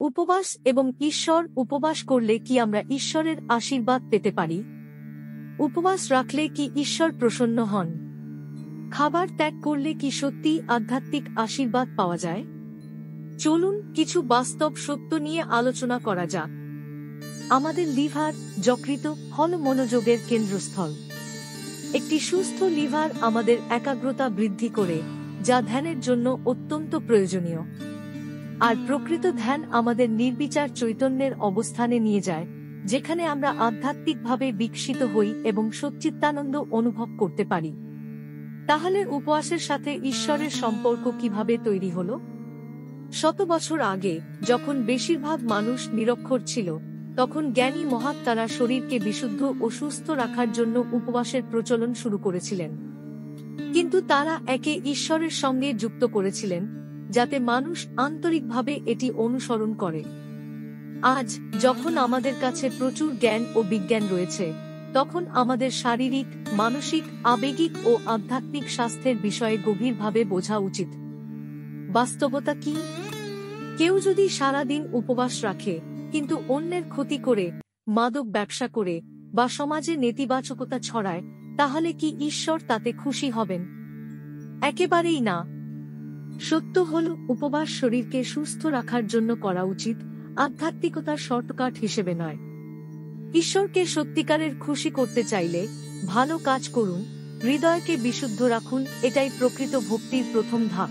উপবাস এবং ঈশ্বর। উপবাস করলে কি আমরা ঈশ্বরের আশীর্বাদ পেতে পারি? উপবাস রাখলে কি ঈশ্বর প্রসন্ন হন? খাবার ত্যাগ করলে কি সত্যিই আধ্যাত্মিক আশীর্বাদ পাওয়া যায়? চলুন কিছু বাস্তব সত্য নিয়ে আলোচনা করা যাক। আমাদের লিভার, যকৃৎ, হল মনোযোগের কেন্দ্রস্থল। একটি সুস্থ লিভার আমাদের একাগ্রতা বৃদ্ধি করে, যা ধ্যানের জন্য অত্যন্ত প্রয়োজনীয়। আর প্রকৃত ধ্যান আমাদের নির্বিচার চৈতন্যের অবস্থানে নিয়ে যায়, যেখানে আমরা আধ্যাত্মিকভাবে বিকশিত হই এবং সচ্চিত্তানন্দ অনুভব করতে পারি। তাহলে উপবাসের সাথে ঈশ্বরের সম্পর্ক কিভাবে তৈরি হলো? শত বছর আগে, যখন বেশিরভাগ মানুষ নিরক্ষর ছিল, তখন জ্ঞানী মহাত্মারা শরীরকে বিশুদ্ধ ও সুস্থ রাখার জন্য উপবাসের প্রচলন শুরু করেছিলেন। কিন্তু তারা একে ঈশ্বরের সঙ্গে যুক্ত করেছিলেন, যাতে মানুষ আন্তরিকভাবে এটি অনুসরণ করে। আজ, যখন আমাদের কাছে প্রচুর জ্ঞান ও বিজ্ঞান রয়েছে, তখন আমাদের শারীরিক, মানসিক, আবেগিক ও আধ্যাত্মিক স্বাস্থ্যের বিষয়ে গভীরভাবে বোঝা উচিত। বাস্তবতা কি? কেউ যদি সারাদিন উপবাস রাখে, কিন্তু অন্যের ক্ষতি করে, মাদক ব্যবসা করে, বা সমাজে নেতিবাচকতা ছড়ায়, তাহলে কি ঈশ্বর তাতে খুশি হবেন? একেবারেই না। সত্য হল, উপবাস শরীরকে সুস্থ রাখার জন্য করা উচিত, আধ্যাত্মিকতার শর্টকাট হিসেবে নয়। ঈশ্বরকে সত্যিকারের খুশি করতে চাইলে ভালো কাজ করুন, হৃদয়কে বিশুদ্ধ রাখুন, এটাই প্রকৃত ভক্তির প্রথম ধাপ।